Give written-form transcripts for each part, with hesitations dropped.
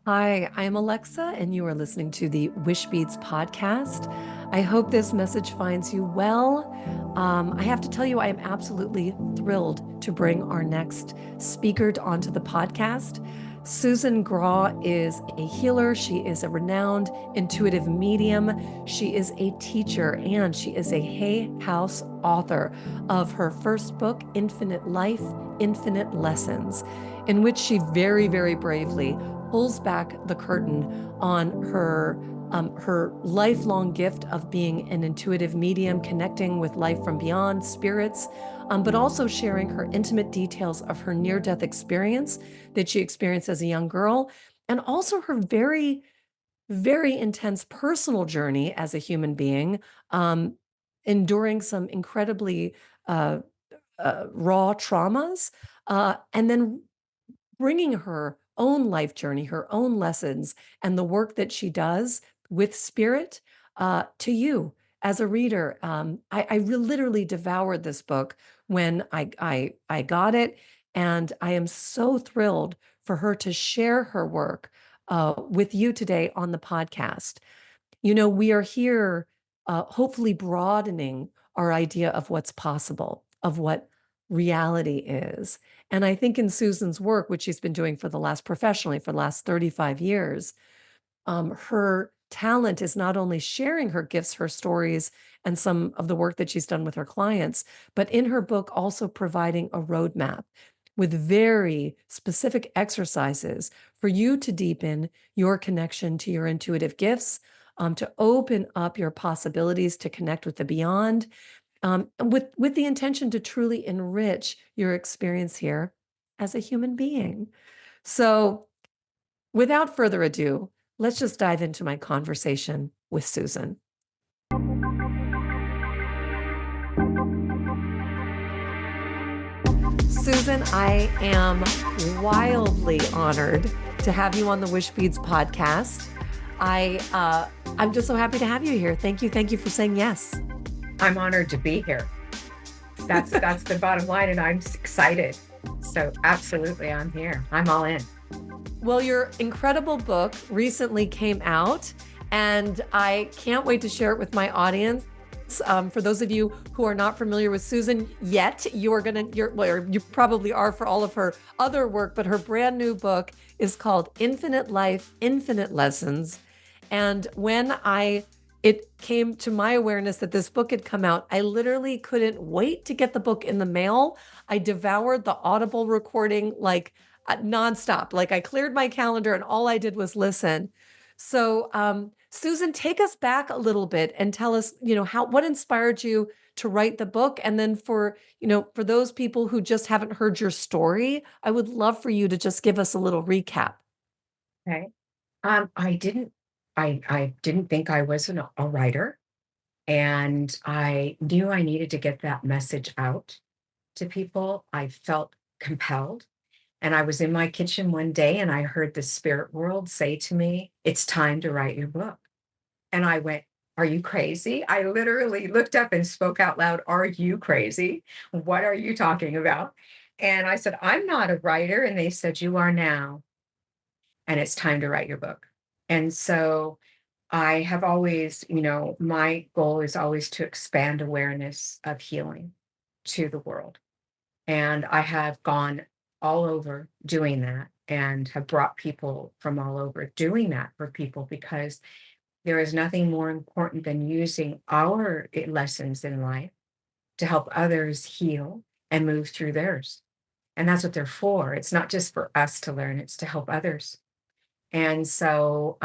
Hi, I'm Alexa, and you are listening to the Wishbeads podcast. I hope this message finds you well. I have to tell you, I am absolutely thrilled to bring our next speaker onto the podcast. Susan Grau is a healer. She is a renowned intuitive medium. She is a teacher, and she is a Hay House author of her first book, Infinite Life, Infinite Lessons, in which she very, very bravely pulls back the curtain on her lifelong gift of being an intuitive medium, connecting with life from beyond, spirits, but also sharing her intimate details of her near-death experience that she experienced as a young girl, and also her very, very intense personal journey as a human being, enduring some incredibly uh, raw traumas, and then bringing her own life journey, her own lessons, and the work that she does with spirit to you as a reader. I literally devoured this book when I got it, and I am so thrilled for her to share her work with you today on the podcast. You know, we are here, hopefully broadening our idea of what's possible, of what reality is. And I think in Susan's work, which she's been doing for the last professionally for the last 35 years, her talent is not only sharing her gifts, her stories, and some of the work that she's done with her clients, but in her book, also providing a roadmap with very specific exercises for you to deepen your connection to your intuitive gifts, to open up your possibilities to connect with the beyond, with the intention to truly enrich your experience here as a human being. So, without further ado, let's just dive into my conversation with Susan. Susan, I am wildly honored to have you on the Wishbeads podcast. I'm just so happy to have you here. Thank you for saying yes. I'm honored to be here. That's the bottom line, and I'm excited. So absolutely, I'm here. I'm all in. Well, your incredible book recently came out, and I can't wait to share it with my audience. For those of you who are not familiar with Susan yet, you probably are for all of her other work, but her brand new book is called Infinite Life, Infinite Lessons. And when it came to my awareness that this book had come out, I literally couldn't wait to get the book in the mail. I devoured the Audible recording like nonstop. Like I cleared my calendar and all I did was listen. So, Susan, take us back a little bit and tell us, what inspired you to write the book? And then for those people who just haven't heard your story, I would love for you to just give us a little recap. Okay. I didn't think I was a writer, and I knew I needed to get that message out to people. I felt compelled, and I was in my kitchen one day, and I heard the spirit world say to me, "It's time to write your book." And I went, "Are you crazy?" I literally looked up and spoke out loud, "Are you crazy? What are you talking about?" And I said, "I'm not a writer." And they said, "You are now, and it's time to write your book." And so I have always, my goal is always to expand awareness of healing to the world. And I have gone all over doing that and have brought people from all over doing that for people, because there is nothing more important than using our lessons in life to help others heal and move through theirs. And that's what they're for. It's not just for us to learn, it's to help others. And so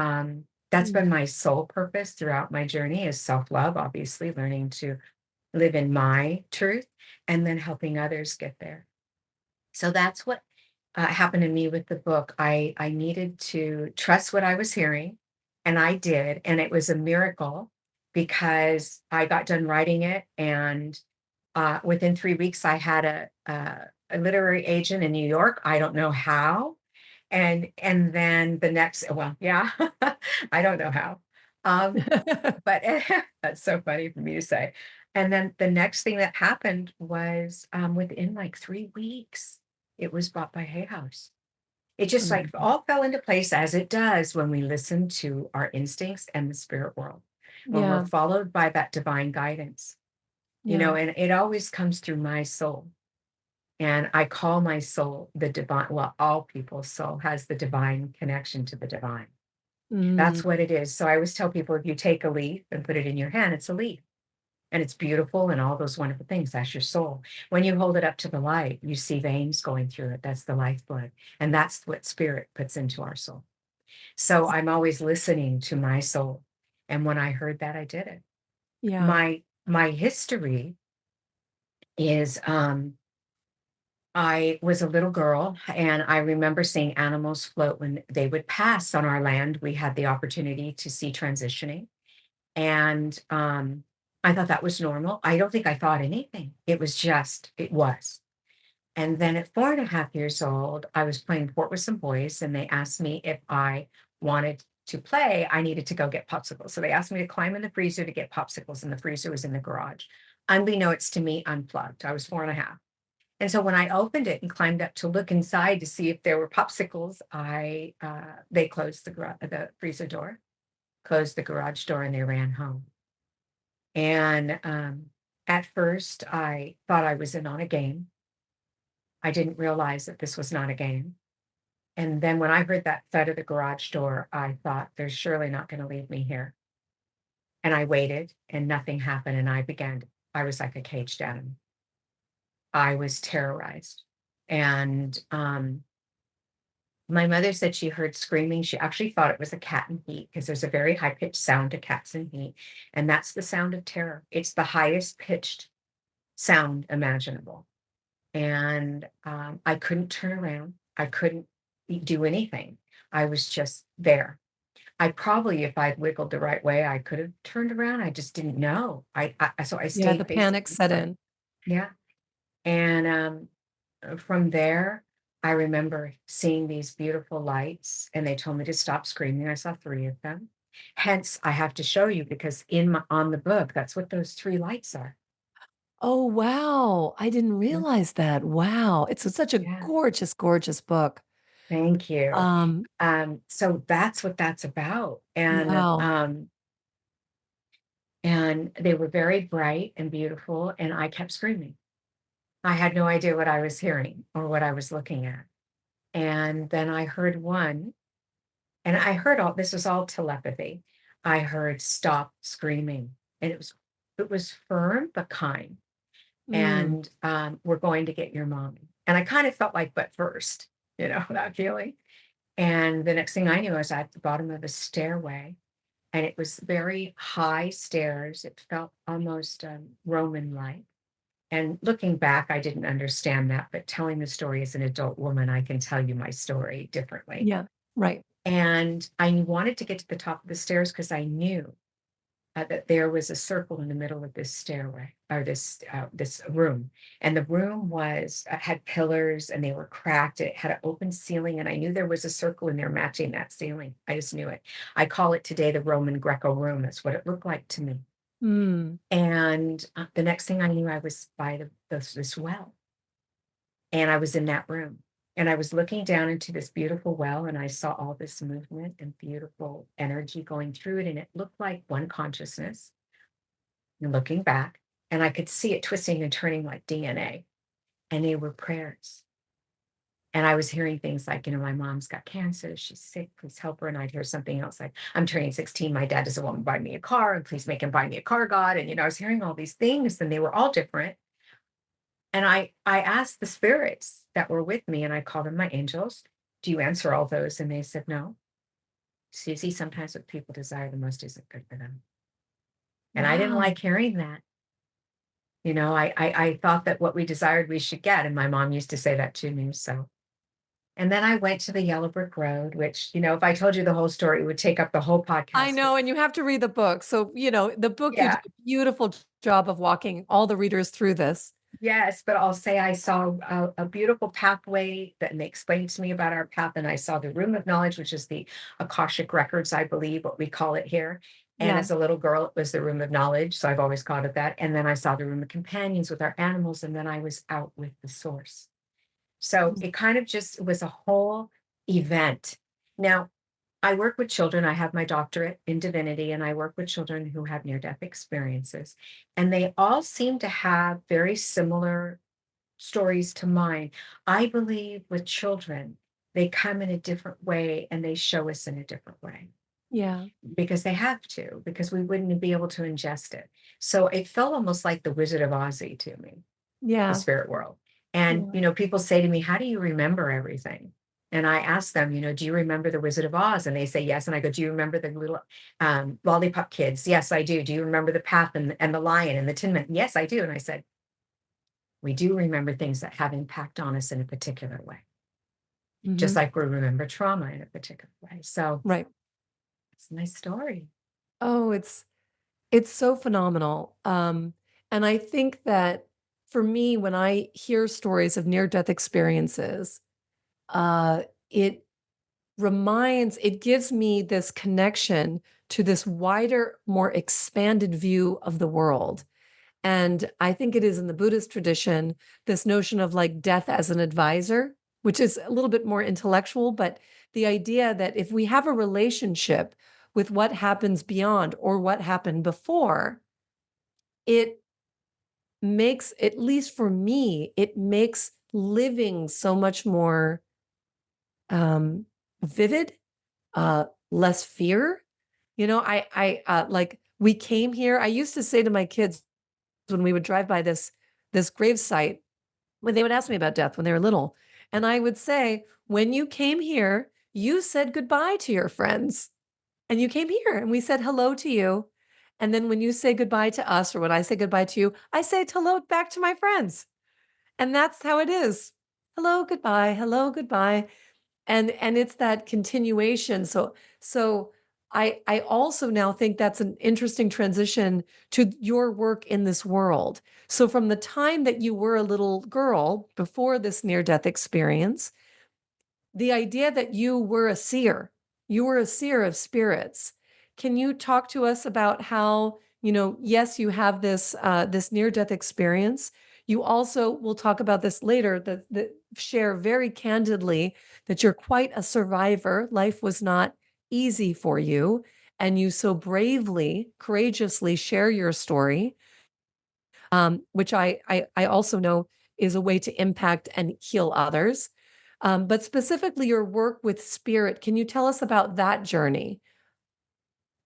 that's been my sole purpose throughout my journey, is self-love, obviously, learning to live in my truth and then helping others get there. So that's what happened to me with the book. I needed to trust what I was hearing, and I did, and it was a miracle because I got done writing it, and within 3 weeks, I had a literary agent in New York. I don't know how, and then the next, well, yeah, I don't know how, but that's so funny for me to say. And then the next thing that happened was, within like 3 weeks, it was bought by Hay House. It just like Amazing. all fell into place as it does when we listen to our instincts and the spirit world, when we're Yeah. followed by that divine guidance, Yeah. and it always comes through my soul. And I call my soul the divine. Well, all people's soul has the divine connection to the divine. Mm, That's what it is. So I always tell people, if you take a leaf and put it in your hand, it's a leaf and it's beautiful and all those wonderful things. That's your soul. When you hold it up to the light, you see veins going through it. That's the lifeblood. And that's what spirit puts into our soul. So I'm always listening to my soul. And when I heard that, I did it. yeah. My history is I was a little girl and I remember seeing animals float when they would pass on our land. We had the opportunity to see transitioning. And I thought that was normal. I don't think I thought anything. It was just, it was. And then at 4.5 years old, I was playing Fort with some boys, and they asked me if I wanted to play, I needed to go get popsicles. So they asked me to climb in the freezer to get popsicles, and the freezer was in the garage. Unbeknownst to me, unplugged. I was 4.5. And so when I opened it and climbed up to look inside to see if there were popsicles, they closed the freezer door, closed the garage door, and they ran home. And at first, I thought I was in on a game. I didn't realize that this was not a game. And then when I heard that thud of the garage door, I thought, they're surely not going to leave me here. And I waited and nothing happened. And I was like a caged animal. I was terrorized. And my mother said she heard screaming. She actually thought it was a cat in heat because there's a very high pitched sound to cats in heat. And that's the sound of terror. It's the highest pitched sound imaginable. And I couldn't turn around. I couldn't do anything. I was just there. I probably, if I'd wiggled the right way, I could have turned around. I just didn't know. So I Yeah. The stayed facing panic this set way. in. Yeah. And from there, I remember seeing these beautiful lights, and they told me to stop screaming. I saw three of them. Hence, I have to show you because on the book, that's what those three lights are. Oh, wow. I didn't Yeah. realize that. Wow. It's such a Yeah. gorgeous, gorgeous book. Thank you. Um, So that's what that's about. wow. And they were very bright and beautiful, and I kept screaming. I had no idea what I was hearing or what I was looking at. And then I heard one, and I heard all this was all telepathy. I heard stop screaming. And it was firm but kind. Mm, And we're going to get your mommy. And I kind of felt like, but first, that feeling. And the next thing I knew, I was at the bottom of a stairway, and it was very high stairs. It felt almost Roman-like. And looking back, I didn't understand that, but telling the story as an adult woman, I can tell you my story differently. yeah. Right. And I wanted to get to the top of the stairs because I knew that there was a circle in the middle of this stairway or this room, and the room was had pillars and they were cracked. It had an open ceiling, and I knew there was a circle in there matching that ceiling. I just knew it. I call it today the Roman Greco room. That's what it looked like to me. Mm. And the next thing I knew, I was by this well, and I was in that room. And I was looking down into this beautiful well, and I saw all this movement and beautiful energy going through it. And it looked like one consciousness. And looking back, and I could see it twisting and turning like DNA. And they were prayers. And I was hearing things like, my mom's got cancer. She's sick. Please help her. And I'd hear something else like, I'm turning 16. My dad doesn't want to buy me a car. And please make him buy me a car, God. And, I was hearing all these things, and they were all different. And I asked the spirits that were with me, and I called them my angels, do you answer all those? And they said, no. Susie, sometimes what people desire the most isn't good for them. And I didn't Wow. like hearing that. I thought that what we desired we should get. And my mom used to say that to me. So, and then I went to the Yellow Brick Road, which, if I told you the whole story, it would take up the whole I podcast. know. And you have to read the book. So, the book, you did Yeah. a beautiful job of walking all the readers through this. Yes, but I'll say I saw a beautiful pathway that and they explained to me about our path, and I saw the room of knowledge, which is the Akashic records, I believe, what we call it here. And Yeah. as a little girl, it was the room of knowledge, so I've always called it that. And then I saw the room of companions with our animals, and then I was out with the source. So Mm. it kind of just was a whole event. Now, I work with children. I have my doctorate in divinity, and I work with children who have near-death experiences. And they all seem to have very similar stories to mine. I believe with children, they come in a different way and they show us in a different way Yeah. because they have to, because we wouldn't be able to ingest it. So it felt almost like the Wizard of Ozzy to me, the Yeah. spirit world. And, Yeah. people say to me, how do you remember everything? And I ask them, do you remember the Wizard of Oz? And they say, yes. And I go, do you remember the little lollipop kids? Yes, I do. Do you remember the path and the lion and the tin man? Yes, I do. And I said, we do remember things that have impact on us in a particular way, just Hmm. like we remember trauma in a particular way. So Right. it's my story. Oh, it's so phenomenal. And I think that for me, when I hear stories of near-death experiences, uh, it it gives me this connection to this wider, more expanded view of the world. And I think it is in the Buddhist tradition, this notion of like death as an advisor, which is a little bit more intellectual, but the idea that if we have a relationship with what happens beyond or what happened before, it makes, at least for me, it makes living so much more um, vivid, less fear. Like we came here. I used to say to my kids when we would drive by this grave site, when they would ask me about death when they were little, and I would say, when you came here, you said goodbye to your friends, and you came here, and we said hello to you. And then when you say goodbye to us, or when I say goodbye to you, I say hello back to my friends. And that's how it is. Hello, goodbye. Hello, goodbye. And it's that continuation. So I also now think that's an interesting transition to your work in this world. So from the time that you were a little girl before this near death experience, the idea that you were a seer of spirits. Can you talk to us about how, yes, you have this near death experience. You also, we'll talk about this later, that share very candidly that you're quite a survivor. Life was not easy for you, and you so bravely, courageously share your story, which I also know is a way to impact and heal others. But specifically, your work with spirit, can you tell us about that journey?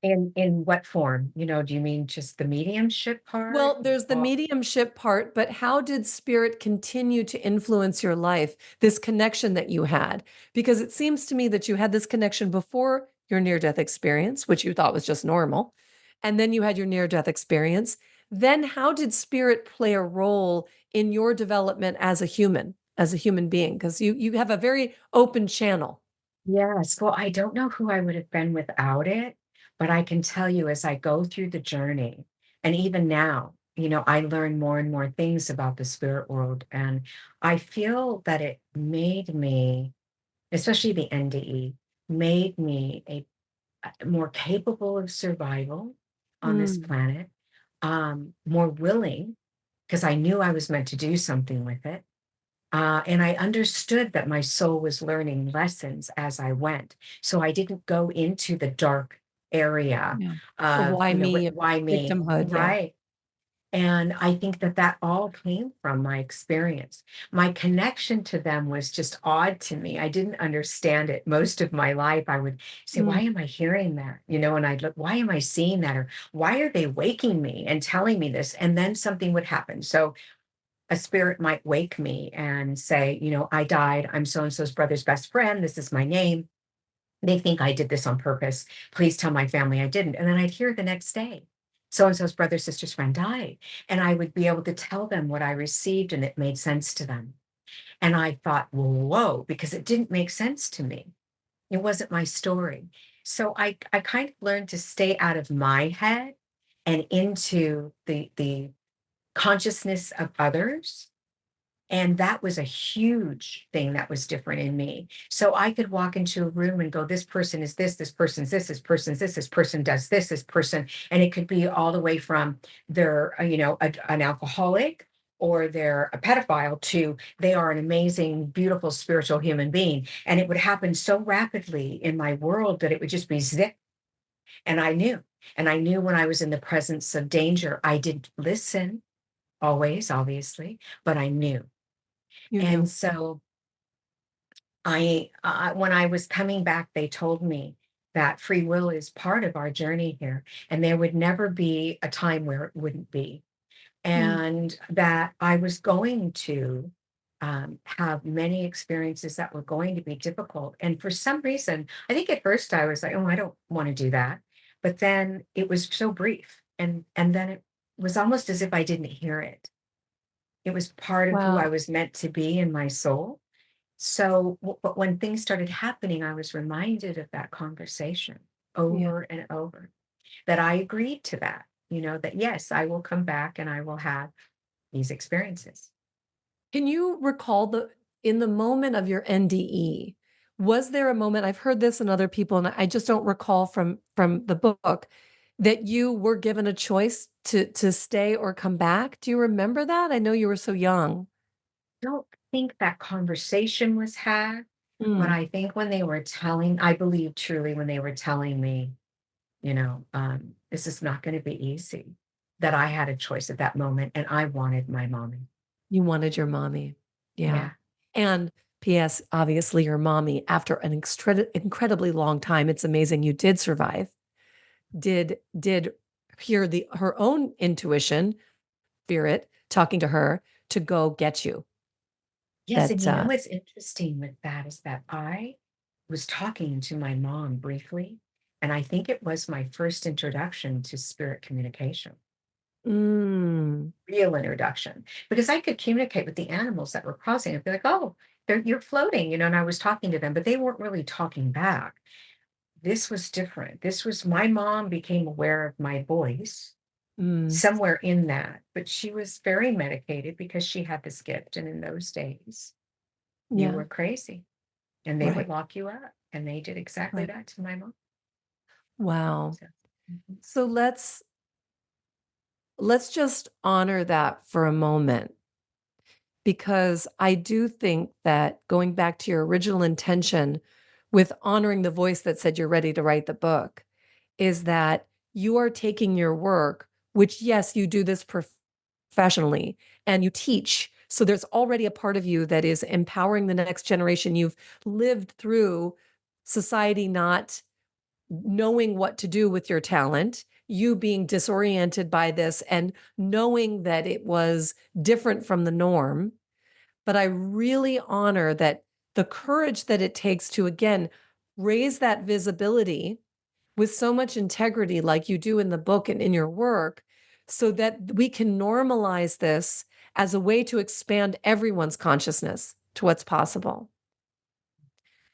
In what form? Do you mean just the mediumship part? Well, there's the Well, mediumship part, but how did spirit continue to influence your life, this connection that you had? Because it seems to me that you had this connection before your near death experience, which you thought was just normal. And then you had your near death experience. Then, how did spirit play a role in your development as a human being? Because you have a very open channel. yes. Well, I don't know who I would have been without it, but I can tell you as I go through the journey, and even now, I learn more and more things about the spirit world. And I feel that it made me, especially the NDE, made me more capable of survival on this Mm, planet, more willing, because I knew I was meant to do something with it. And I understood that my soul was learning lessons as I went. So I didn't go into the dark area yeah. The of, why me, why me? victimhood. Yeah. Right. And I think that that all came from my experience. My connection to them was just odd to me. I didn't understand it. Most of my life, I would say, why Mm, am I hearing that? And I'd look, why am I seeing that? Or why are they waking me and telling me this? And then something would happen. So a spirit might wake me and say, I died. I'm so and so's brother's best friend. This is my name. They think I did this on purpose. Please tell my family I didn't. And then I'd hear the next day, so and so's brother, sister's friend died. And I would be able to tell them what I received and it made sense to them. And I thought, well, whoa, because it didn't make sense to me. It wasn't my story. So I kind of learned to stay out of my head and into the consciousness of others, and that was a huge thing that was different in me. So I could walk into a room and go, this person is this person's this person's this person does this person. And it could be all the way from they're, an alcoholic, or they're a pedophile to they are an amazing, beautiful, spiritual human being. And it would happen so rapidly in my world that it would just be zip. And I knew. And I knew when I was in the presence of danger, I did listen always, obviously, but I knew. You And knew. so when I was coming back, they told me that free will is part of our journey here, and there would never be a time where it wouldn't be, Mm. and that I was going to have many experiences that were going to be difficult. And for some reason, I think at first I was like, "Oh, I don't want to do that," but then it was so brief, and then it was almost as if I didn't hear it. It was part of who I Wow. was meant to be in my soul. So, but when things started happening, I was reminded of that conversation Yeah. over and over, that I agreed to that, that yes, I will come back and I will have these experiences. Can you recall in the moment of your NDE, was there a moment, I've heard this in other people, and I just don't recall from the book, that you were given a choice to stay or come back? Do you remember that? I know you were so young. Don't think that conversation was had, but Mm. I think when they were telling, I believe truly when they were telling me, this is not going to be easy, that I had a choice at that moment and I wanted my mommy. You wanted your mommy. Yeah. Yeah. And PS, obviously your mommy, after an incredibly long time, it's amazing you did survive, did hear her own intuition, spirit talking to her to go get you. Yes, and That, what's interesting with that is that I was talking to my mom briefly, and I think it was my first introduction to spirit communication, mm, real introduction, because I could communicate with the animals that were crossing. I'd be like, "Oh, you're floating," and I was talking to them, but they weren't really talking back. This was different. This was my mom became aware of my voice mm, somewhere in that, but she was very medicated because she had this gift, and in those days, you yeah, were crazy. And they would right, lock you up, and they did exactly right. that to my mom. Wow. So, mhm. So let's just honor that for a moment, because I do think that going back to your original intention with honoring the voice that said you're ready to write the book is that you are taking your work, which, yes, you do this professionally and you teach. So there's already a part of you that is empowering the next generation. You've lived through society not knowing what to do with your talent, you being disoriented by this and knowing that it was different from the norm. But I really honor that the courage that it takes to, again, raise that visibility with so much integrity, like you do in the book and in your work, so that we can normalize this as a way to expand everyone's consciousness to what's possible.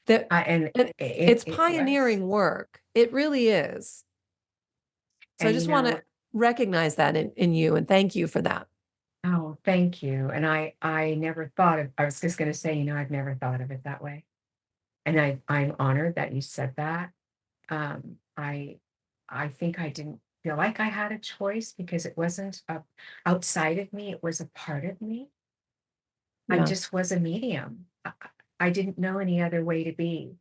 That And and it it's it was. pioneering work. It really is. So I And, just want to recognize that in you and thank you for that. oh, thank you. And I never thought of I was just gonna say, I've never thought of it that way. And I'm honored that you said that. I think I didn't feel like I had a choice because it wasn't outside of me, it was a part of me. I Yeah. just was a medium. I didn't know any other way to be.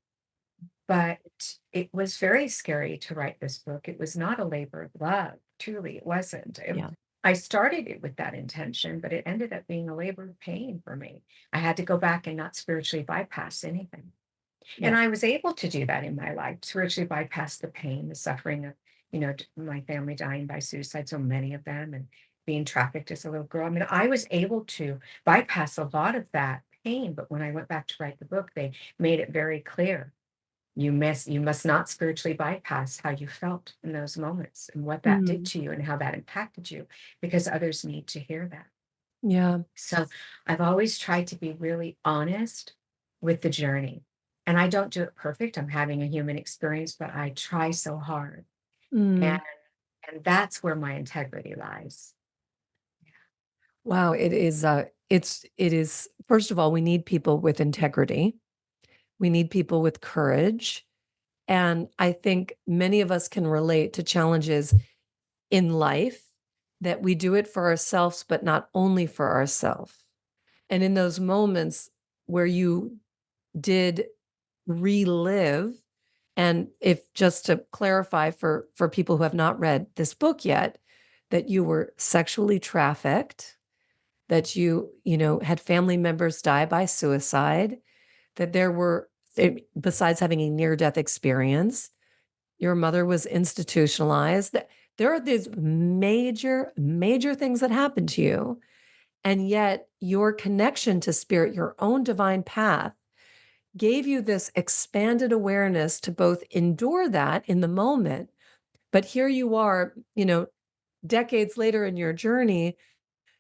But it was very scary to write this book. It was not a labor of love, truly, it wasn't. Yeah. I started it with that intention, but it ended up being a labor of pain for me. I had to go back and not spiritually bypass anything. And Yeah. I was able to do that in my life, spiritually bypass the pain, the suffering of, my family dying by suicide, so many of them, and being trafficked as a little girl. I mean, I was able to bypass a lot of that pain, but when I went back to write the book, they made it very clear you must not spiritually bypass how you felt in those moments and what that did Mm. to you and how that impacted you, because others need to hear that. Yeah. So I've always tried to be really honest with the journey. And I don't do it perfect. I'm having a human experience, but I try so hard. And Mm. and that's where my integrity lies. Wow. It is, first of all, we need people with integrity. We need people with courage. And I think many of us can relate to challenges in life that we do it for ourselves, but not only for ourselves. And in those moments where you did relive, and if just to clarify for people who have not read this book yet, that you were sexually trafficked, that you had family members die by suicide, that there were, besides having a near-death experience, your mother was institutionalized. There are these major, major things that happened to you. And yet your connection to spirit, your own divine path, gave you this expanded awareness to both endure that in the moment. But here you are, decades later in your journey,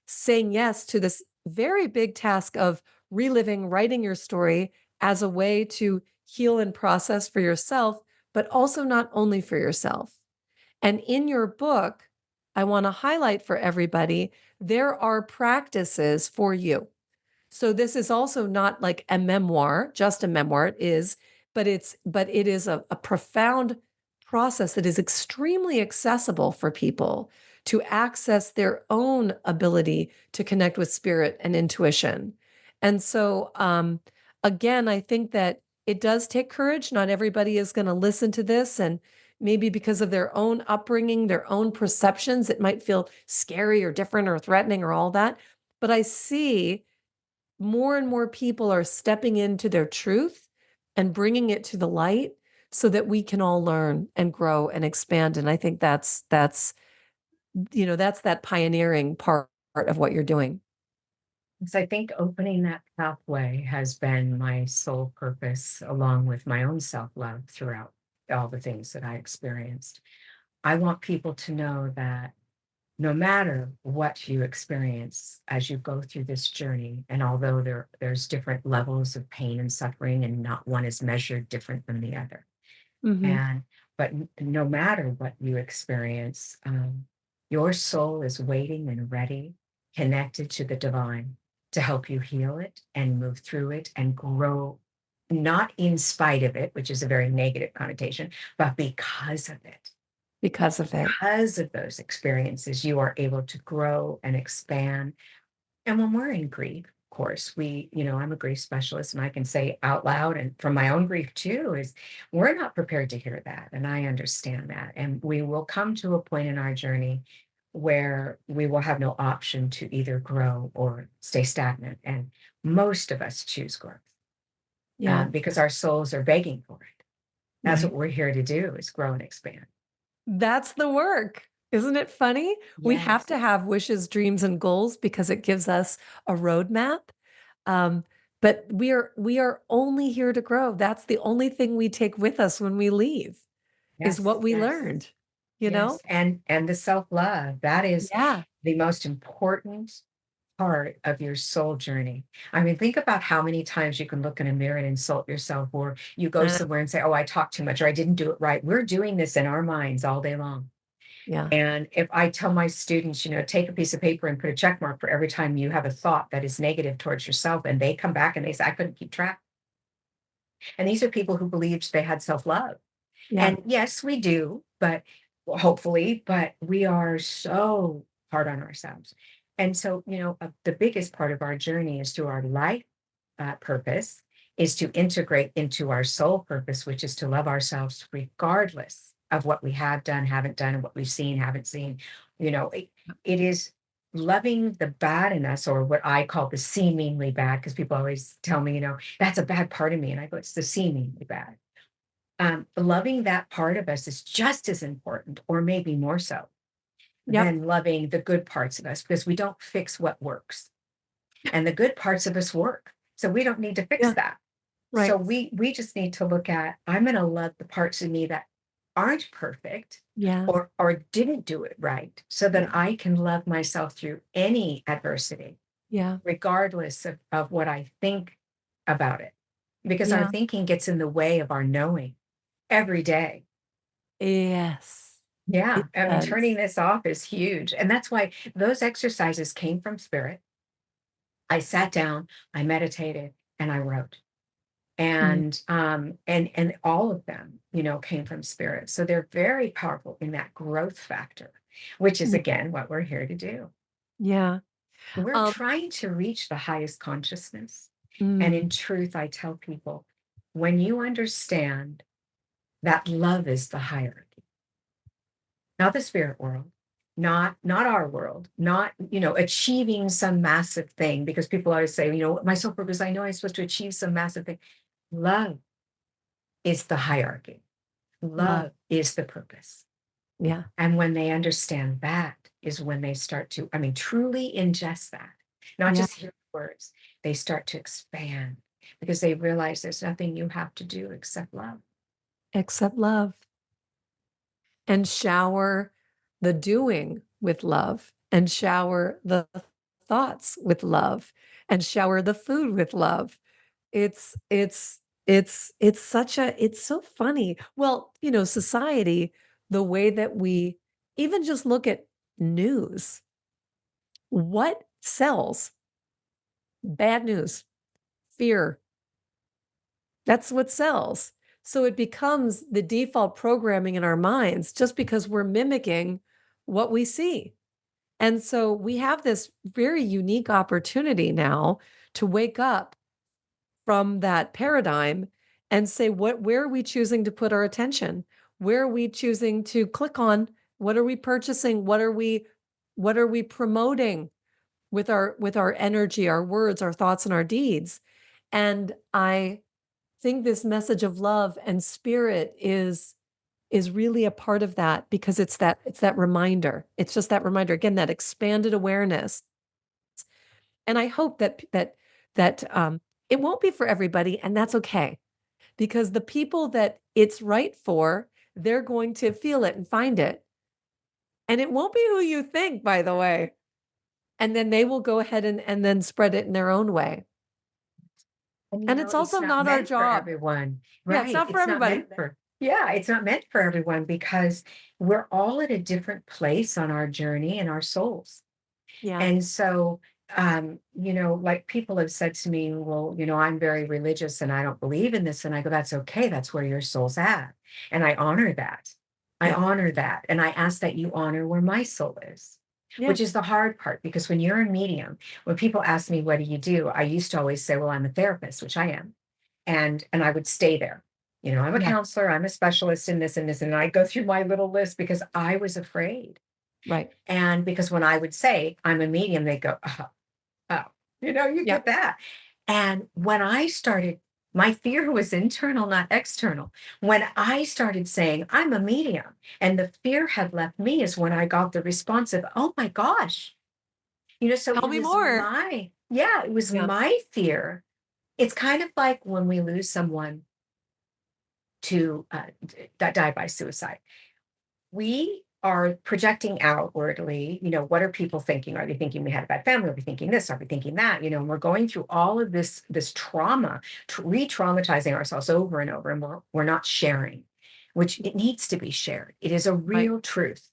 saying yes to this very big task of reliving, writing your story as a way to heal and process for yourself, but also not only for yourself. And in your book, I want to highlight for everybody, there are practices for you. So this is also not like a memoir, just a memoir. It is, but it is a profound process that is extremely accessible for people to access their own ability to connect with spirit and intuition. And so, again, I think that it does take courage. Not everybody is going to listen to this, and maybe because of their own upbringing, their own perceptions, it might feel scary or different or threatening or all that. But I see more and more people are stepping into their truth and bringing it to the light so that we can all learn and grow and expand. And I think that's that pioneering part of what you're doing. So I think opening that pathway has been my sole purpose, along with my own self-love throughout all the things that I experienced. I want people to know that no matter what you experience as you go through this journey, and although there's different levels of pain and suffering, and not one is measured different than the other, Mhm. and but no matter what you experience, your soul is waiting and ready, connected to the divine, to help you heal it and move through it and grow, not in spite of it, which is a very negative connotation, but because of it. Because of it. Because of those experiences, you are able to grow and expand. And when we're in grief, of course, I'm a grief specialist, and I can say out loud, and from my own grief too, is we're not prepared to hear that. And I understand that. And we will come to a point in our journey where we will have no option to either grow or stay stagnant. And most of us choose growth, Yeah. because our souls are begging for it. That's what Right. we're here to do, is grow and expand. That's the work. Isn't it funny? We have Yes. to have wishes, dreams, and goals because it gives us a roadmap. Um, but we are only here to grow. That's the only thing we take with us when we leave is Yes. what we learned, you know? Yes, and the self-love, that is Yeah. the most important part of your soul journey. I mean, think about how many times you can look in a mirror and insult yourself, or you go Uh, somewhere and say, "Oh, I talked too much," or "I didn't do it right." We're doing this in our minds all day long. yeah. And if I tell my students, take a piece of paper and put a check mark for every time you have a thought that is negative towards yourself, and they come back and they say, "I couldn't keep track." And these are people who believed they had self-love. Yeah. And yes, we do, but hopefully, but we are so hard on ourselves. And so, the biggest part of our journey is through our life purpose, is to integrate into our soul purpose, which is to love ourselves regardless of what we have done, haven't done, and what we've seen, haven't seen. It is loving the bad in us, or what I call the seemingly bad, because people always tell me, that's a bad part of me. And I go, it's the seemingly bad. Loving that part of us is just as important, or maybe more so, Yep. than loving the good parts of us, because we don't fix what works. And the good parts of us work. So we don't need to fix Yeah. that. So Right. we just need to look at, I'm going to love the parts of me that aren't perfect, Yeah. or didn't do it right, so that Yeah. I can love myself through any adversity, Yeah. regardless of what I think about it. Because our Yeah. thinking gets in the way of our knowing every day. Yes. Yeah, It I mean, turning does. this off is huge. And that's why those exercises came from spirit. I sat down, I meditated, and I wrote. Mm. And all of them, came from spirit. So they're very powerful in that growth factor, which is Mm. again what we're here to do. Yeah. We're Um, trying to reach the highest consciousness. And mm, in truth, I tell people, when you understand that love is the hierarchy, not the spirit world, not our world, not, achieving some massive thing, because people always say, my soul purpose, I know I'm supposed to achieve some massive thing. Love is the hierarchy. love. Love is the purpose. Yeah. And when they understand that is when they start to, I mean, truly ingest that, not Yeah. just hear words, they start to expand because they realize there's nothing you have to do except love. Accept love and shower the doing with love and shower the thoughts with love and shower the food with love. It's such a it's so funny. Well, society, the way that we even just look at news, what sells? Bad news, fear. That's what sells. So it becomes the default programming in our minds just because we're mimicking what we see. And so we have this very unique opportunity now to wake up from that paradigm and say, where are we choosing to put our attention? Where are we choosing to click on? What are we purchasing? What are we promoting with our energy, our words, our thoughts, and our deeds? And I think this message of love and spirit is really a part of that, because it's that reminder. It's just that reminder again, that expanded awareness. And I hope that it won't be for everybody, and that's okay, because the people that it's right for, they're going to feel it and find it. And it won't be who you think, by the way. And then they will go ahead and then spread it in their own way. And And it's it's also not not our meant for job. everyone. Yeah, it's Right. not for It's not everybody. meant for, yeah, it's not meant for everyone because we're all at a different place on our journey and our souls. Yeah. And so, like people have said to me, well, I'm very religious and I don't believe in this. And I go, that's okay. That's where your soul's at. And I honor that. I Yeah. honor that. And I ask that you honor where my soul is, Yeah. which is the hard part. Because when you're a medium, when people ask me, what do you do? I used to always say, well, I'm a therapist, which I am. And I would stay there. I'm a Yeah. counselor, I'm a specialist in this and this. And I go through my little list because I was afraid. Right. And because when I would say I'm a medium, they go, oh, you Yeah. get that. And when I started, my fear was internal, not external. When I started saying I'm a medium and the fear had left me is when I got the response of, oh my gosh, so Tell it me was more. it was Yeah. my fear. It's kind of like when we lose someone to that died by suicide. We are projecting outwardly, what are people thinking? Are they thinking we had a bad family? Are we thinking this? Are we thinking that? And we're going through all of this trauma, re-traumatizing ourselves over and over, and we're not sharing, which it needs to be shared. It is a Right. real truth.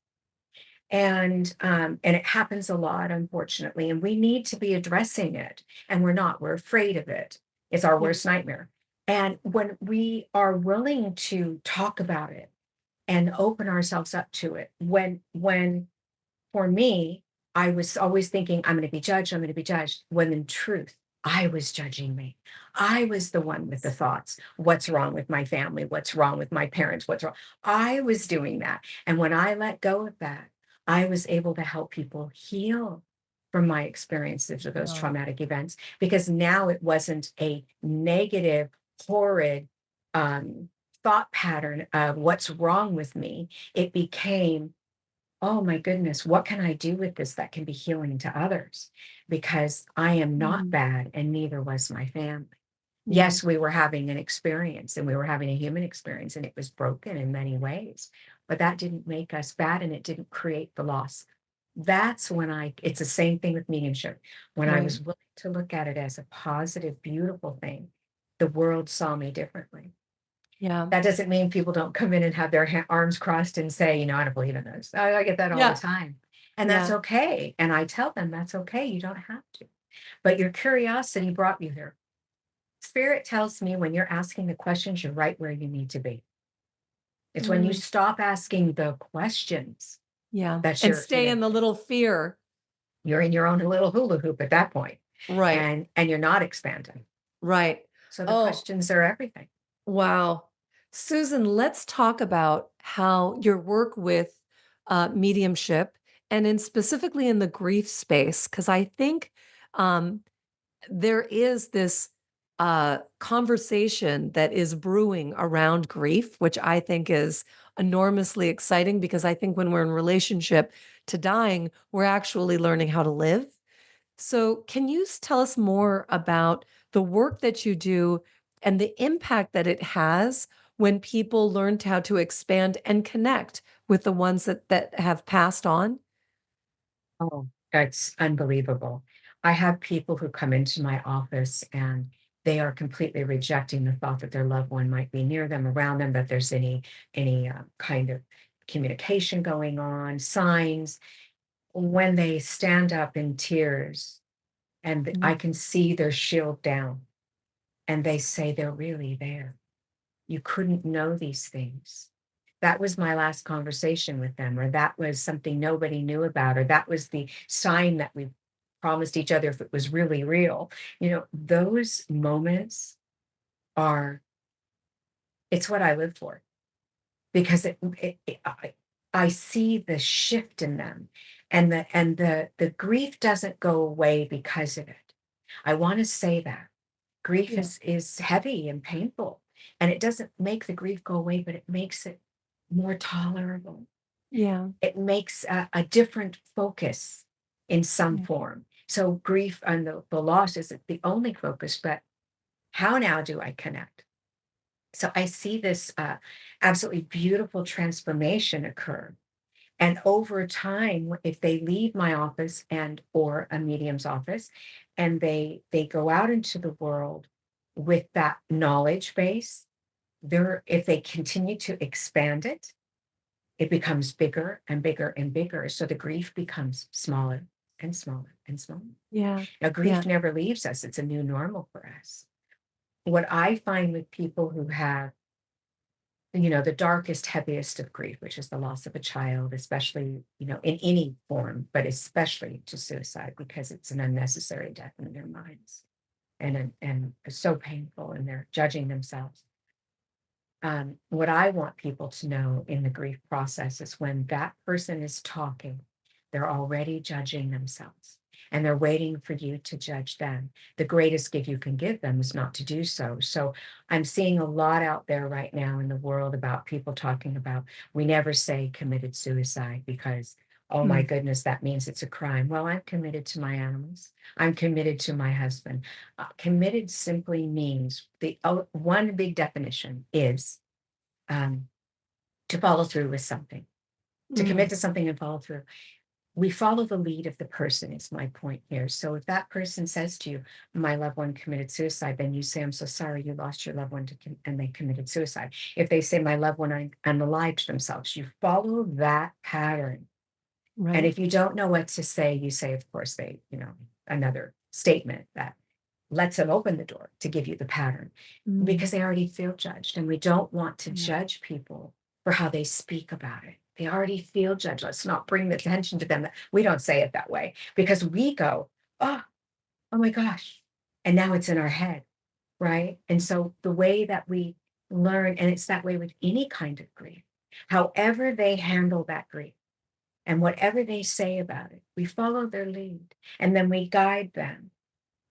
And it happens a lot, unfortunately, and we need to be addressing it. And we're afraid of it. It's our Yeah. worst nightmare. And when we are willing to talk about it and open ourselves up to it, when for me, I was always thinking, I'm going to be judged, I'm going to be judged, when in truth, I was judging me. I was the one with the thoughts. What's wrong with my family? What's wrong with my parents? What's wrong? I was doing that. And when I let go of that, I was able to help people heal from my experiences of those Wow. traumatic events, because now it wasn't a negative, horrid um, thought pattern of what's wrong with me. It became, oh my goodness, what can I do with this that can be healing to others? Because I am not Mm. bad and neither was my family. Yeah. Yes, we were having an experience and we were having a human experience and it was broken in many ways, but that didn't make us bad and it didn't create the loss. That's when it's the same thing with mediumship. When I Right. was willing to look at it as a positive, beautiful thing, the world saw me differently. Yeah. That doesn't mean people don't come in and have their arms crossed and say, I don't believe in this. I get that all the Yeah. time. And that's Yeah. okay. And I tell them that's okay. You don't have to. But your curiosity brought you here. Spirit tells me when you're asking the questions, you're right where you need to be. It's when you Mm, stop asking the questions yeah. that And stay in the little fear. you're in your own little hula hoop at that point, Right. and you're not expanding. Right. So the Oh, questions are everything. wow. Susan, let's talk about how your work with mediumship and in specifically in the grief space, because I think um, there is this conversation that is brewing around grief, which I think is enormously exciting because I think when we're in relationship to dying, we're actually learning how to live. So, can you tell us more about the work that you do and the impact that it has when people learn how to expand and connect with the ones that have passed on? Oh, that's unbelievable. I have people who come into my office and they are completely rejecting the thought that their loved one might be near them, around them, that there's any kind of communication going on, signs. When they stand up in tears and I Mm. can see their shield down and they say they're really there. You couldn't know these things. That was my last conversation with them, or that was something nobody knew about, or that was the sign that we promised each other if it was really real. Those moments are, it's what I live for because I see the shift in them, and the grief doesn't go away because of it. I want to say that grief Yeah. is heavy and painful, and it doesn't make the grief go away, but it makes it more tolerable. Yeah. It makes a different focus in some Yeah. form. So grief and the loss isn't the only focus, but how now do I connect? So I see this absolutely beautiful transformation occur. And over time, if they leave my office and or a medium's office, and they go out into the world with that knowledge base, if they continue to expand it, it becomes bigger and bigger and bigger. So the grief becomes smaller and smaller and smaller. Yeah. Now, Yeah. grief never leaves us. It's a new normal for us. What I find with people who have, the darkest, heaviest of grief, which is the loss of a child, especially, in any form, but especially to suicide, because it's an unnecessary death in their minds and so painful, and they're judging themselves. What I want people to know in the grief process is when that person is talking, they're already judging themselves and they're waiting for you to judge them. The greatest gift you can give them is not to do so. So I'm seeing a lot out there right now in the world about people talking about, we never say committed suicide because, oh my Mm. goodness, that means it's a crime. Well, I'm committed to my animals. I'm committed to my husband. Committed simply means one big definition is um, to follow through with something, to Mm. commit to something and follow through. We follow the lead of the person, is my point here. So if that person says to you, my loved one committed suicide, then you say, I'm so sorry you lost your loved one and they committed suicide. If they say, my loved one unalived themselves, you follow that pattern. And Right. if you don't know what to say, you say, of course, another statement that lets them open the door to give you the pattern Mm. because they already feel judged. And we don't want to Yeah. judge people for how they speak about it. They already feel judged. Let's not bring the attention to them. We don't say it that way because we go, oh, oh my gosh. And now it's in our head, right? And so the way that we learn, and it's that way with any kind of grief, however they handle that grief and whatever they say about it, we follow their lead and then we guide them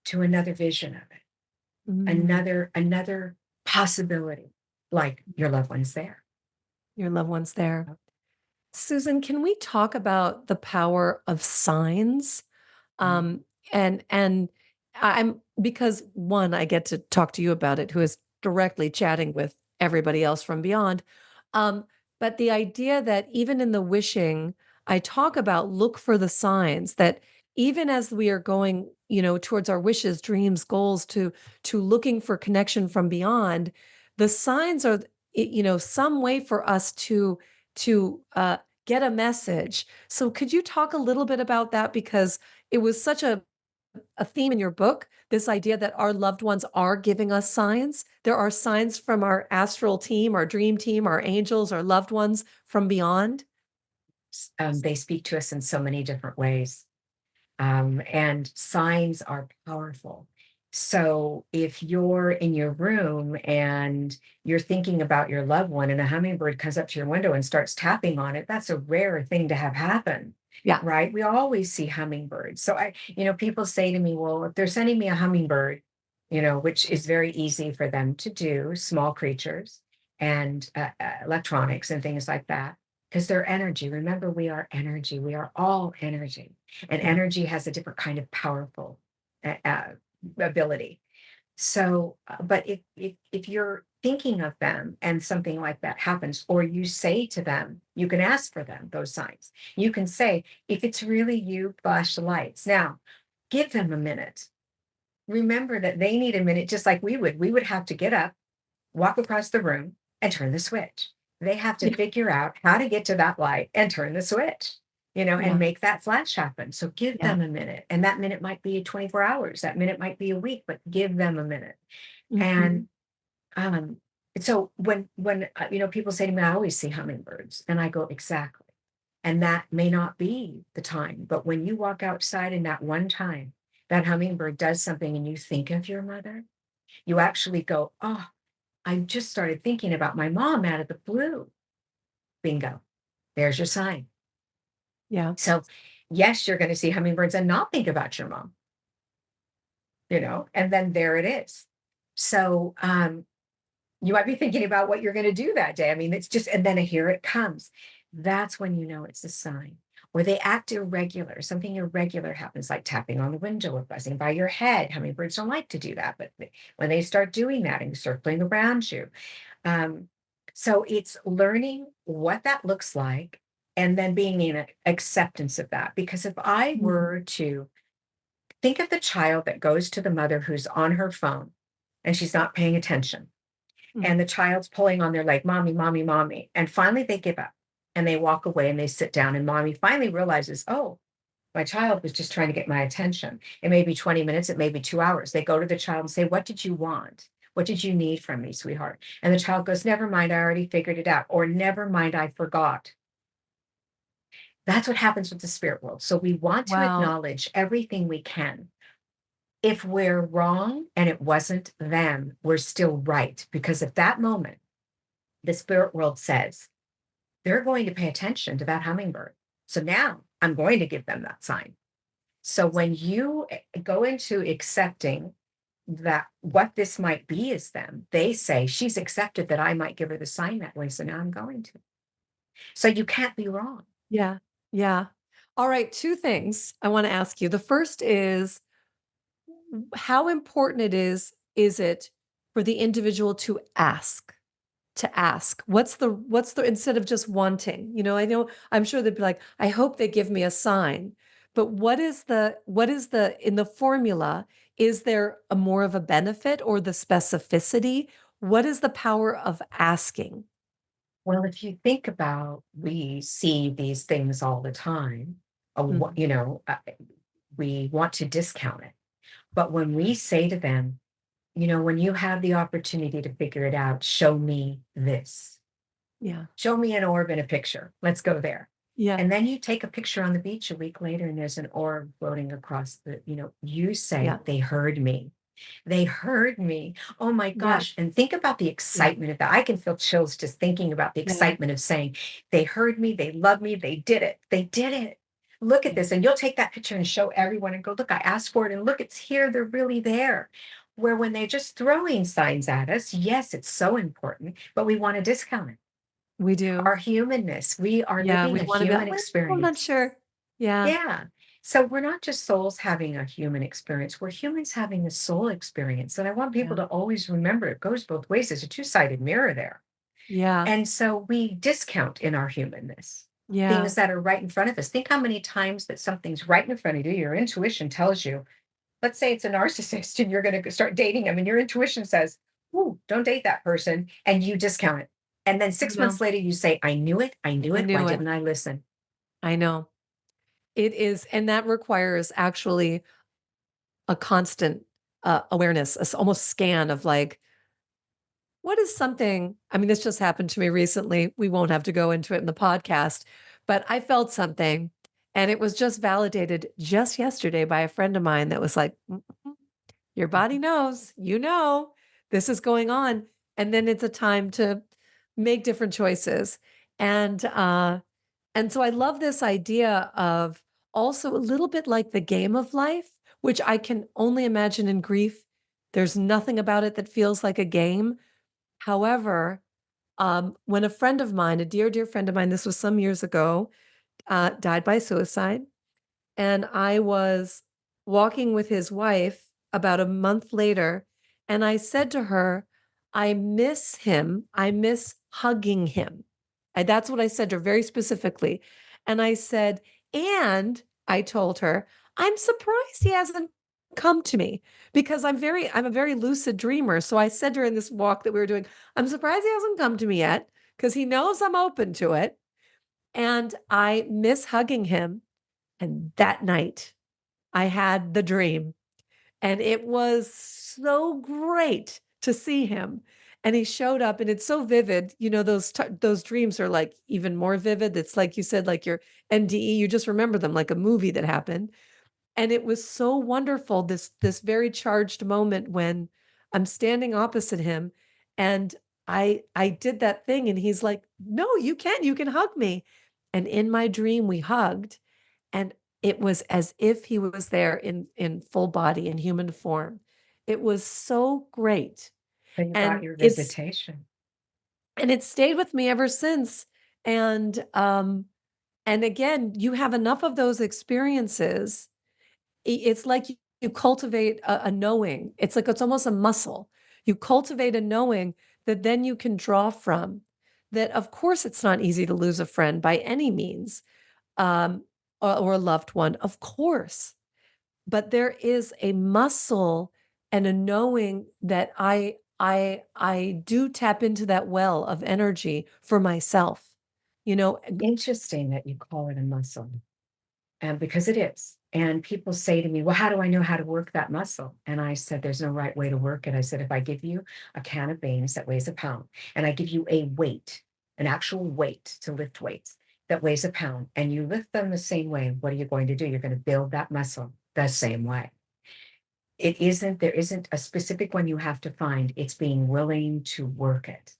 to another vision of it, Mm. another possibility, like your loved one's there. Your loved ones there. Susan, can we talk about the power of signs? Mhm. Um, and I'm because one, I get to talk to you about it, who is directly chatting with everybody else from beyond. But the idea that even in the wishing, I talk about look for the signs that even as we are going, towards our wishes, dreams, goals, to looking for connection from beyond, the signs are, some way for us to get a message. So could you talk a little bit about that because it was such a a theme in your book, this idea that our loved ones are giving us signs. There are signs from our astral team, our dream team, our angels, our loved ones from beyond. They speak to us in so many different ways. And signs are powerful. So if you're in your room and you're thinking about your loved one and a hummingbird comes up to your window and starts tapping on it, that's a rare thing to have happen, Yeah. right? We always see hummingbirds. So people say to me, well, if they're sending me a hummingbird, which is very easy for them to do, small creatures and electronics and things like that, because they're energy. Remember, we are energy. We are all energy. And Yeah. energy has a different kind of powerful ability. So, but if you're thinking of them and something like that happens, or you say to them, you can ask for them those signs. You can say, if it's really you, flash the lights. Now, give them a minute. Remember that they need a minute, just like we would. We would have to get up, walk across the room, and turn the switch. They have to Yeah. figure out how to get to that light and turn the switch, and Yeah. make that flash happen. So give Yeah. them a minute. And that minute might be 24 hours. That minute might be a week, but give them a minute. Mhm. And um, so when people say to me, I always see hummingbirds, and I go, exactly. And that may not be the time, but when you walk outside in that one time, that hummingbird does something and you think of your mother, you actually go, oh, I just started thinking about my mom out of the blue. Bingo. There's your sign. Yeah. So, yes, you're going to see hummingbirds and not think about your mom, and then there it is. So, you might be thinking about what you're going to do that day. I mean, it's just, and then here it comes. That's when you know it's a sign. Or they act irregular. Something irregular happens, like tapping on the window or buzzing by your head. Hummingbirds don't like to do that, but when they start doing that and circling around you, um, so it's learning what that looks like and then being in acceptance of that. Because if I Mhm. were to think of the child that goes to the mother who's on her phone and she's not paying attention, and Mhm. the child's pulling on their leg, mommy, mommy, mommy. And finally they give up and they walk away and they sit down. And mommy finally realizes, oh, my child was just trying to get my attention. It may be 20 minutes, it may be 2 hours. They go to the child and say, what did you want? What did you need from me, sweetheart? And the child goes, never mind, I already figured it out. Or never mind, I forgot. That's what happens with the spirit world. So we want to Wow. acknowledge everything we can. If we're wrong and it wasn't them, we're still right. Because at that moment, the spirit world says, they're going to pay attention to that hummingbird. So now I'm going to give them that sign. So when you go into accepting that what this might be is them, they say, she's accepted that I might give her the sign that way. So now I'm going to. So you can't be wrong. Yeah. Yeah. All right, 2 things I wanna ask you. The first is how important is it for the individual to ask? To ask, what's the instead of just wanting, I know I'm sure they'd be like, "I hope they give me a sign." But what is the in the formula, is there a more of a benefit or the specificity? What is the power of asking? Well, if you think about, we see these things all the time. Mhm. We want to discount it. But when we say to them, when you have the opportunity to figure it out, show me this. Yeah. Show me an orb in a picture. Let's go there. Yeah. And then you take a picture on the beach a week later and there's an orb floating across you say, Yeah. they heard me. They heard me. Oh my Yeah. gosh. And think about the Yeah. excitement of that. I can feel chills just thinking about the Yeah. excitement of saying, they heard me, they love me, they did it. They did it. Look at Yeah. this. And you'll take that picture and show everyone and go, look, I asked for it. And look, it's here. They're really there. Where when they're just throwing signs at us, yes, it's so important, but we want to discount it. We do. Our humanness, we are Yeah, we living a wanna be human like, "Well, I'm not experience. sure." Yeah. Yeah. So we're not just souls having a human experience, we're humans having a soul experience. And I want people Yeah. to always remember it goes both ways. There's a two-sided mirror there. Yeah. And so we discount in our humanness things Yeah. that are right in front of us. Think how many times that something's right in front of you, your intuition tells you, let's say it's a narcissist and you're going to start dating them, and your intuition says, ooh, don't date that person. And you discount it. And then I 6 months know. later, you say, I knew it. I knew I it. Why knew it. didn't I listen? I know. It is, and that requires actually a constant awareness, almost scan of like, what is something, I mean, this just happened to me recently. We won't have to go into it in the podcast, but I felt something and it was just validated just yesterday by a friend of mine that was like, your body knows, this is going on. And then it's a time to make different choices. And so I love this idea of also a little bit like the game of life, which I can only imagine in grief. There's nothing about it that feels like a game. However, when a friend of mine, a dear, dear friend of mine, this was some years ago, died by suicide, and I was walking with his wife about a month later, and I said to her, I miss him. I miss hugging him. That's what I said to her very specifically. And I said, and I told her, I'm surprised he hasn't come to me because I'm a very lucid dreamer. So I said to her in this walk that we were doing, I'm surprised he hasn't come to me yet because he knows I'm open to it. And I miss hugging him. And that night, I had the dream, and it was so great to see him. And he showed up, and it's so vivid. You know, those dreams are like even more vivid. It's like you said, like your NDE, you just remember them like a movie that happened. And it was so wonderful, this very charged moment when I'm standing opposite him and I did that thing and he's like, "No, you can hug me." And in my dream we hugged and it was as if he was there in full body in human form. It was so great. So you got And your it's visitation. and it stayed with me ever since. And again, you have enough of those experiences it's like you cultivate a knowing. It's like it's almost a muscle. You cultivate a knowing that then you can draw from. That of course it's not easy to lose a friend by any means, um, or a loved one, of course. But there is a muscle and a knowing that I do tap into that well of energy for myself. You know, Interesting that you call it a muscle. And because it is. And people say to me, well, how do I know how to work that muscle? And I said, there's no right way to work it. I said, if I give you a can of beans that weighs a pound, and I give you a weight, an actual weight to lift weights that weighs a pound, and you lift them the same way, what are you going to do? You're going to build that muscle the same way. There isn't a specific one you have to find. It's being willing to work it.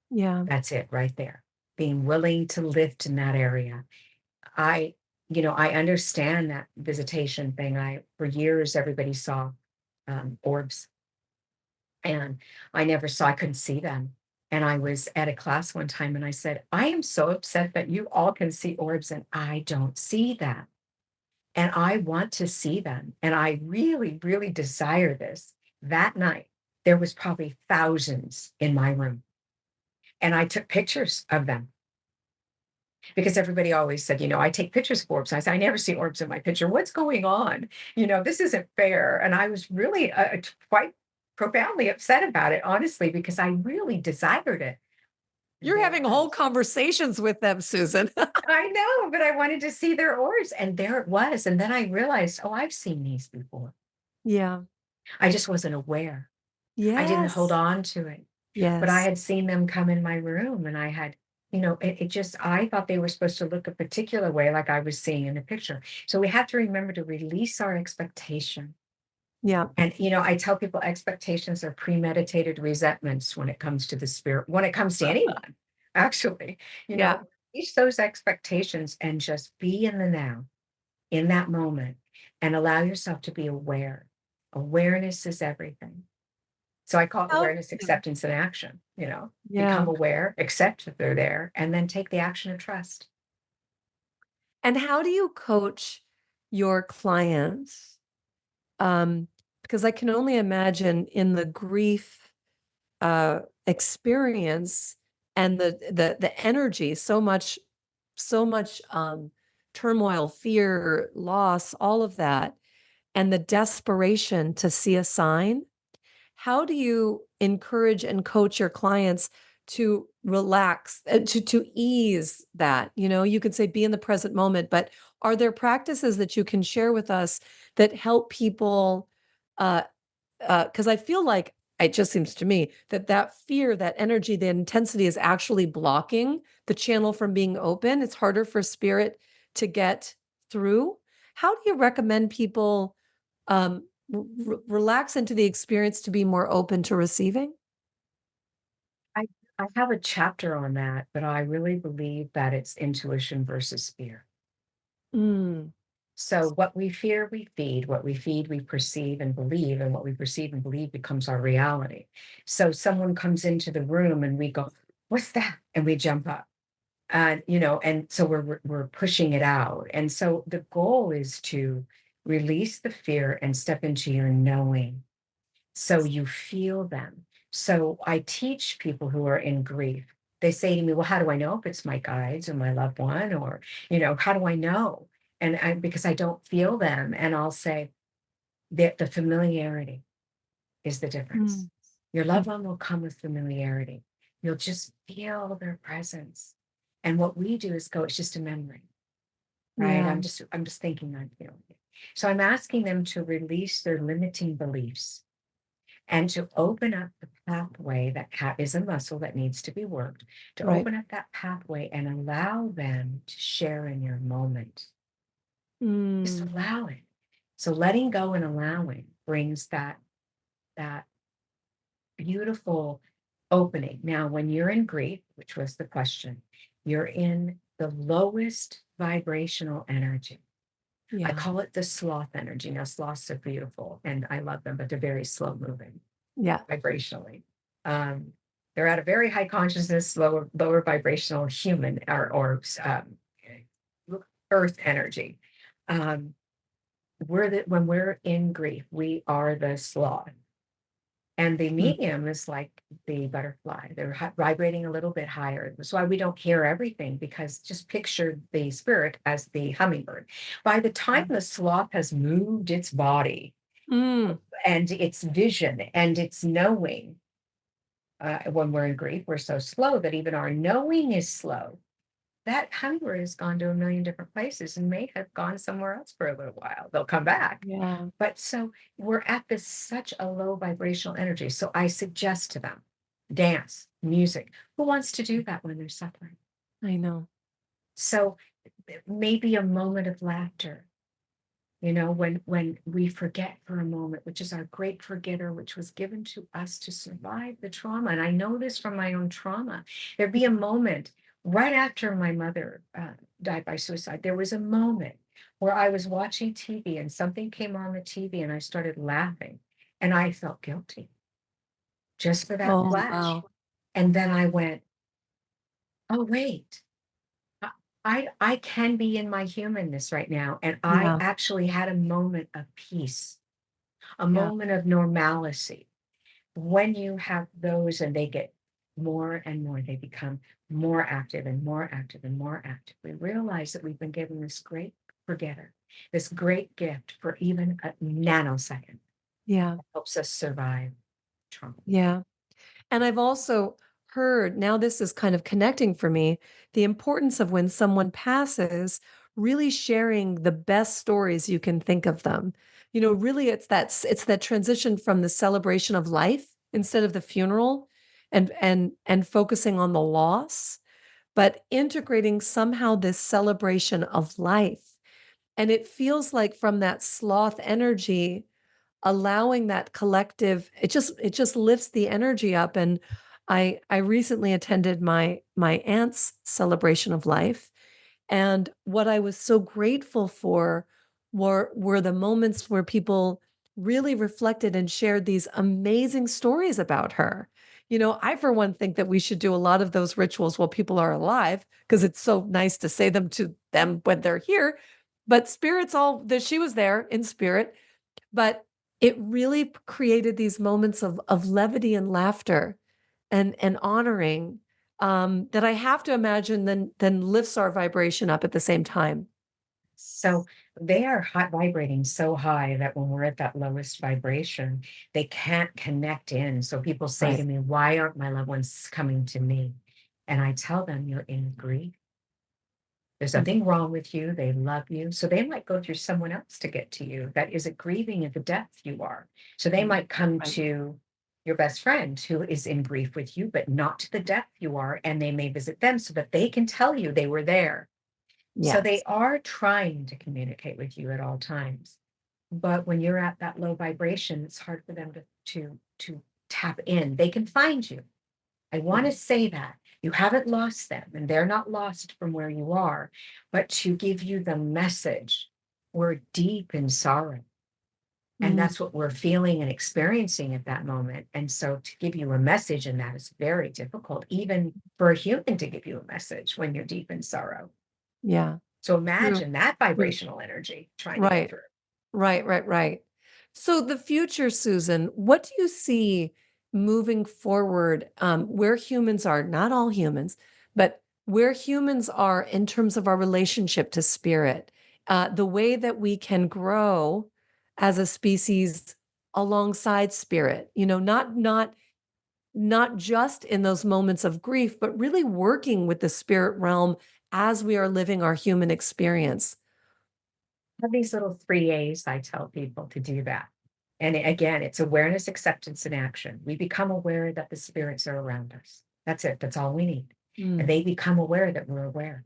yeah, That's it right there. Being willing to lift in that area. I, I understand that visitation thing. For years, everybody saw orbs, and I couldn't see them. And I was at a class one time and I said, I am so upset that you all can see orbs and I don't see them. And I want to see them. And I really, really desire this. That night, there was probably thousands in my room. And I took pictures of them because everybody always said, I take pictures of orbs. I said, I never see orbs in my picture. What's going on? This isn't fair. And I was really quite profoundly upset about it, honestly, because I really desired it you're very having whole much. conversations with them, Susan. I know, but I wanted to see their orbs. And there it was. And then I realized, oh, I've seen these before. Yeah. I just wasn't aware. I didn't hold Yes. on to it. But I Yes. had seen them come in my room and I had, I thought they were supposed to look a particular way, like I was seeing in the picture. So we have to remember to release our expectation. Yeah. And, I tell people expectations are premeditated resentments when it comes to the spirit, when it comes to anyone, actually, Yeah. release those expectations and just be in the now, in that moment, and allow yourself to be aware. Awareness is everything. So I call it How awareness, yeah. acceptance, and action, become Yeah. aware, accept that they're there, and then take the action of trust. And how do you coach your clients? Um, because I can only imagine in the grief experience and the energy, so much turmoil, fear, loss, all of that, and the desperation to see a sign. How do you encourage and coach your clients to relax, to ease that? You know, you could say be in the present moment, but are there practices that you can share with us that help people Uh, because I feel like it just seems to me that that fear, that energy, the intensity is actually blocking the channel from being open. It's harder for spirit to get through. How do you recommend people relax into the experience to be more open to receiving? I I have a chapter on that, but I really believe that it's intuition versus fear. Mm, So what we fear, we feed. What we feed, we perceive and believe, and what we perceive and believe becomes our reality. So someone comes into the room and we go, "What's that?" And we jump up. And so we're pushing it out. And so the goal is to release the fear and step into your knowing. So you feel them. So I teach people who are in grief. They say to me, "Well, how do I know if it's my guides or my loved one? Or, how do I know?" Because I don't feel them. And I'll say that the familiarity is the difference. mm, Your loved mm. one will come with familiarity. You'll just feel their presence. And what we do is go, it's just a memory, right? Yeah, I'm just thinking I'm feeling it. So I'm asking them to release their limiting beliefs and to open up the pathway that is a muscle that needs to be worked, to right. open up that pathway and allow them to share in your moment. Just Mm, allow it. So letting go and allowing brings that beautiful opening. Now, when you're in grief, which was the question, you're in the lowest vibrational energy. I yeah, call it the sloth energy. Now, sloths are beautiful and I love them, but they're very slow moving yeah, vibrationally. Um, they're at a very high consciousness, lower vibrational human or earth energy. Um, when we're in grief, we are the sloth. And the mm, medium is like the butterfly. They're vibrating a little bit higher. That's why we don't hear everything, because just picture the spirit as the hummingbird. By the time the sloth has moved its body mm, and its vision and its knowing, when we're in grief, we're so slow that even our knowing is slow. That hummingbird has gone to a million different places and may have gone somewhere else for a little while. They'll come back. yeah, But so we're at this such a low vibrational energy. So I suggest to them dance, music. Who wants to do that when they're suffering? I know. So maybe a moment of laughter, when we forget for a moment, which is our great forgetter, which was given to us to survive the trauma. And I know this from my own trauma. There'd be a moment right after my mother died by suicide. There was a moment where I was watching TV and something came on the TV and I started laughing and I felt guilty just for that Oh, flash. wow. And then I went, "Oh, wait. I I can be in my humanness right now." And I Yeah, actually had a moment of peace, a yeah, moment of normalcy. When you have those and they get more and more, they become more active and more active and more active. We realize that we've been given this great forgetter, this great gift for even a nanosecond yeah, that helps us survive trauma. yeah. And I've also heard, now this is kind of connecting for me, the importance of when someone passes, really sharing the best stories you can think of them. Really it's that transition from the celebration of life instead of the funeral and focusing on the loss, but integrating somehow this celebration of life. And it feels like from that sloth energy, allowing that collective, it just lifts the energy up. And I recently attended my aunt's celebration of life, and what I was so grateful for were the moments where people really reflected and shared these amazing stories about her. I for one think that we should do a lot of those rituals while people are alive, because it's so nice to say them to them when they're here. But spirits, all that, she was there in spirit, but it really created these moments of levity and laughter and honoring, that I have to imagine then lifts our vibration up at the same time. So they are hot vibrating so high that when we're at that lowest vibration, they can't connect in. So people say to Right. me, "Why aren't my loved ones coming to me?" And I tell them, "You're in grief. There's Mhm. nothing wrong with you. They love you. So they might go through someone else to get to you that isn't grieving at the depth you are. So they Right. might come Right. to your best friend who is in grief with you, but not to the depth you are. And they may visit them so that they can tell you they were there. So they Yes. are trying to communicate with you at all times. But when you're at that low vibration, it's hard for them to tap in. They can find you. I want to say that you haven't lost them and they're not lost from where you are, but to give you the message, we're deep in sorrow. And Mm. that's what we're feeling and experiencing at that moment. And so to give you a message in that is very difficult, even for a human to give you a message when you're deep in sorrow. Yeah. So True. imagine that True. vibrational energy trying to get Right. through. Right, right, right. So the future, Susan, what do you see moving forward, where humans are, not all humans, but where humans are in terms of our relationship to spirit, the way that we can grow as a species alongside spirit, not just in those moments of grief, but really working with the spirit realm as we are living our human experience. Have these little 3 A's I tell people to do that. And again, it's awareness, acceptance, and action. We become aware that the spirits are around us. That's it. That's all we need. And Mm, they become aware that we're aware.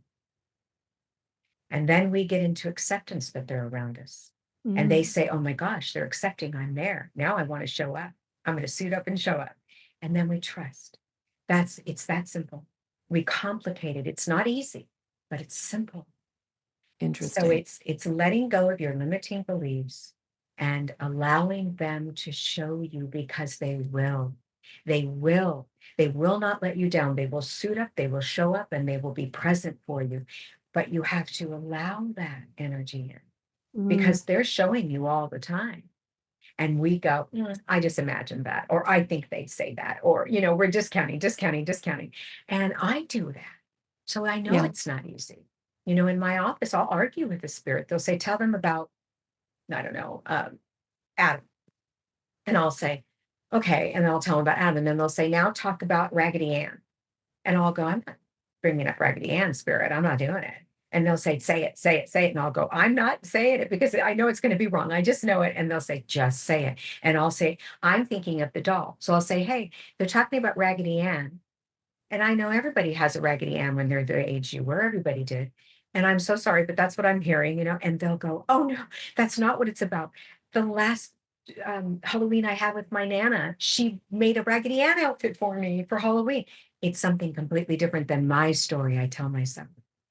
And then we get into acceptance that they're around us. And they mm, say, oh my gosh, they're accepting I'm there. Now I want to show up. I'm going to suit up and show up. And then we trust. It's that simple. We complicate it. It's not easy, but it's simple. So interesting. it's letting go of your limiting beliefs and allowing them to show you because they will. They will. They will not let you down. They will suit up, they will show up, and they will be present for you. But you have to allow that energy in Mm, because they're showing you all the time. And we go, I just imagine that, or I think they say that, or, we're discounting, discounting, discounting. And I do that. So I know yeah. it's not easy. In my office, I'll argue with the spirit. They'll say, tell them about, I don't know, Adam. And I'll say, okay. And then I'll tell them about Adam. And then they'll say, now talk about Raggedy Ann. And I'll go, I'm not bringing up Raggedy Ann, spirit. I'm not doing it. And they'll say, say it, say it, say it. And I'll go, I'm not saying it because I know it's going to be wrong. I just know it. And they'll say, just say it. And I'll say, I'm thinking of the doll. So I'll say, hey, they're talking about Raggedy Ann. And I know everybody has a Raggedy Ann when they're the age you were. Everybody did. And I'm so sorry, but that's what I'm hearing. And they'll go, oh no, that's not what it's about. The last Halloween I had with my Nana, she made a Raggedy Ann outfit for me for Halloween. It's something completely different than my story I tell myself.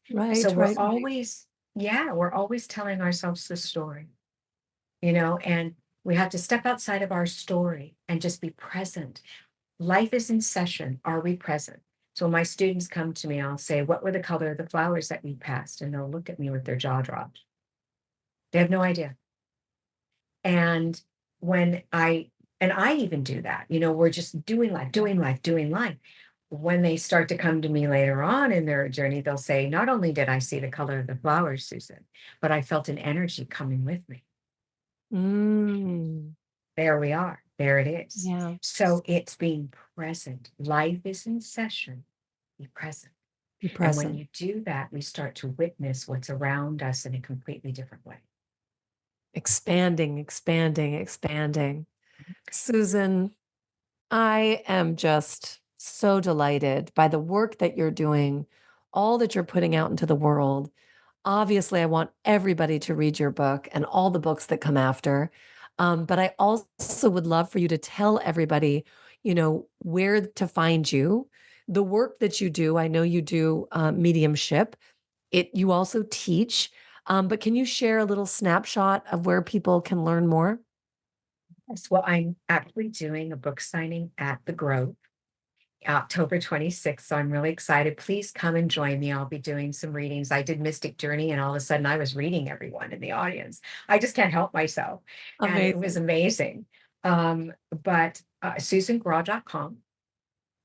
So Right, we're right, right. always, yeah, we're always telling ourselves the story, and we have to step outside of our story and just be present. Life is in session. Are we present? So when my students come to me, I'll say, what were the color of the flowers that we passed? And they'll look at me with their jaw dropped. They have no idea. And I even do that, we're just doing life, doing life, doing life. When they start to come to me later on in their journey, they'll say, not only did I see the color of the flowers, Susan, but I felt an energy coming with me. Mm, There we are. There it is. yeah, So it's being present. Life is in session. Be present. be And when present. you do that, we start to witness what's around us in a completely different way. Expanding, expanding, expanding. Susan, I am just so delighted by the work that you're doing, all that you're putting out into the world. Obviously, I want everybody to read your book and all the books that come after. But I also would love for you to tell everybody, where to find you, the work that you do. I know you do mediumship. You also teach. But can you share a little snapshot of where people can learn more? Yes, well, I'm actually doing a book signing at the Grove October 26th. So I'm really excited. Please come and join me. I'll be doing some readings. I did Mystic Journey, and all of a sudden I was reading everyone in the audience. I just can't help myself. And it was Amazing. amazing. But SusanGraw.com.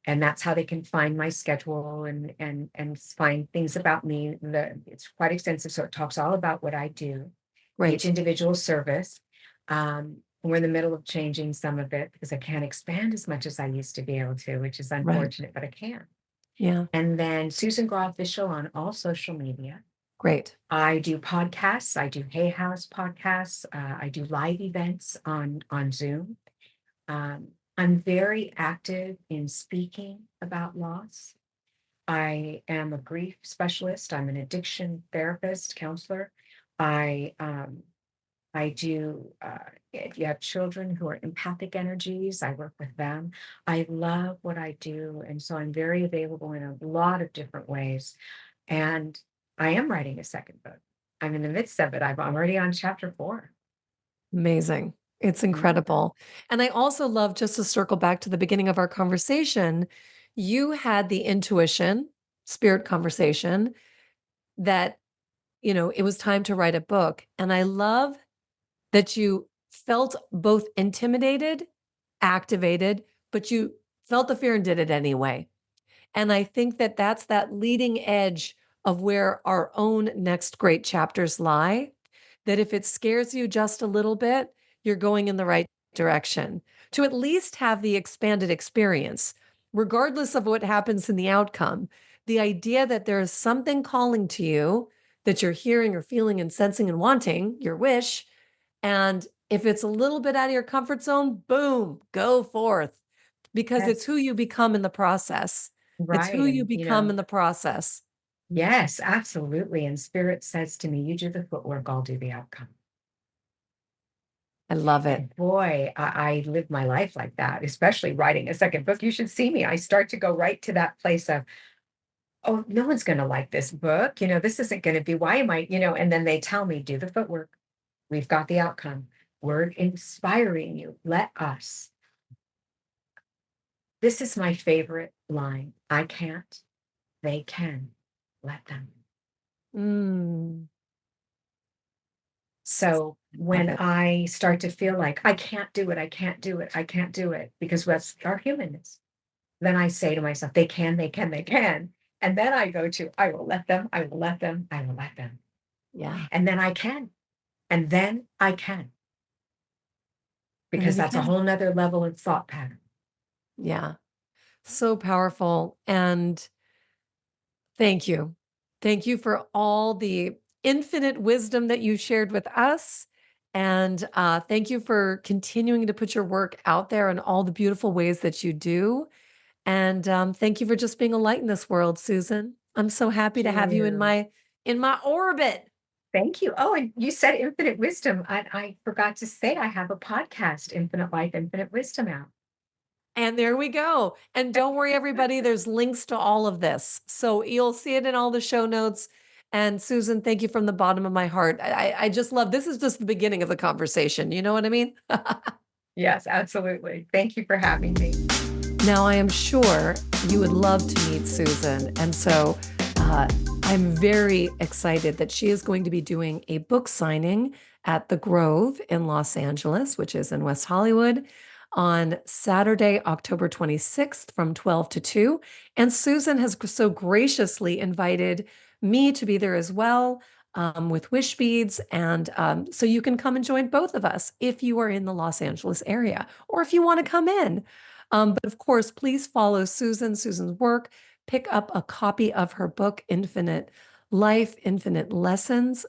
And that's how they can find my schedule and find things about me. It's quite extensive, so it talks all about what I do, each Great. individual service. We're in the middle of changing some of it because I can't expand as much as I used to be able to, which is Right. unfortunate, but I can. Yeah. And then Susan Graw Official on all social media. Great. I do podcasts. I do Hay House podcasts. I do live events on Zoom. I'm very active in speaking about loss. I am a grief specialist. I'm an addiction therapist, counselor. I I do, if you have children who are empathic energies, I work with them. I love what I do. And so I'm very available in a lot of different ways. And I am writing a second book. I'm in the midst of it. I'm already on chapter 4. Amazing. It's Mhm. incredible. And I also love, just to circle back to the beginning of our conversation, you had the intuition, spirit conversation that, it was time to write a book. And I love that you felt both intimidated, activated, but you felt the fear and did it anyway. And I think that that's that leading edge of where our own next great chapters lie, that if it scares you just a little bit, you're going in the right direction to at least have the expanded experience, regardless of what happens in the outcome. The idea that there is something calling to you that you're hearing or feeling and sensing and wanting, your wish. And if it's a little bit out of your comfort zone, boom, go forth because it's Yes, who you become in the process. It's who right. you And, become in the process. yes, absolutely. And spirit says to me, you do the footwork, I'll do the outcome. I love it. And boy, I live my life like that, especially writing a second book. You should see me. I start to go right to that place of, oh, no one's going to like this book. This isn't going to be, why am I, and then they tell me, do the footwork. We've got the outcome. We're inspiring you. Let us. This is my favorite line. I can't, they can. Let them. Mm, So love when it. I start to feel like I can't do it, I can't do it, I can't do it, because that's our humanness, then I say to myself, they can, they can, they can. And then I go to, I will let them, I will let them, I will let them. Yeah. And then I can. And then I can, And then because you that's a can. whole nother level of thought pattern. Yeah. So powerful. And thank you. Thank you for all the infinite wisdom that you shared with us. And thank you for continuing to put your work out there in all the beautiful ways that you do. And thank you for just being a light in this world, Susan. I'm so happy to Thank have you you. in my orbit. Thank you. Oh, and you said infinite wisdom. I forgot to say I have a podcast, Infinite Life, Infinite Wisdom out. And there we go. And don't worry, everybody, there's links to all of this. So you'll see it in all the show notes. And Susan, thank you from the bottom of my heart. I just love this is just the beginning of the conversation. You know what I mean? Yes, absolutely. Thank you for having me. Now, I am sure you would love to meet Susan. And so uh, I'm very excited that she is going to be doing a book signing at the Grove in Los Angeles, which is in West Hollywood, on Saturday, October 26th from 12 to 2. And Susan has so graciously invited me to be there as well. With Wishbeads. And so you can come and join both of us if you are in the Los Angeles area or if you want to come in. But of course, please follow Susan's work. Pick up a copy of her book, Infinite Life, Infinite Lessons.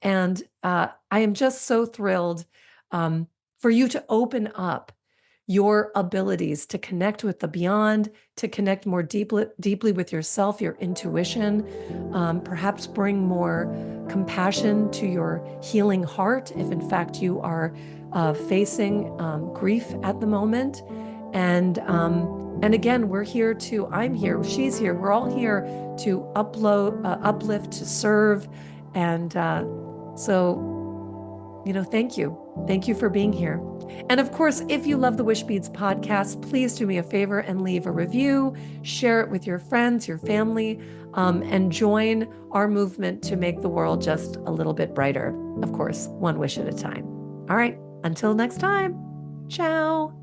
And I am just so thrilled for you to open up your abilities to connect with the beyond, to connect more deeply with yourself, your intuition, perhaps bring more compassion to your healing heart if in fact you are facing grief at the moment. And again, I'm here, she's here, we're all here to uplift, to serve. And thank you. Thank you for being here. And of course, if you love the Wishbeads podcast, please do me a favor and leave a review, share it with your friends, your family, and join our movement to make the world just a little bit brighter. Of course, one wish at a time. All right, until next time, ciao.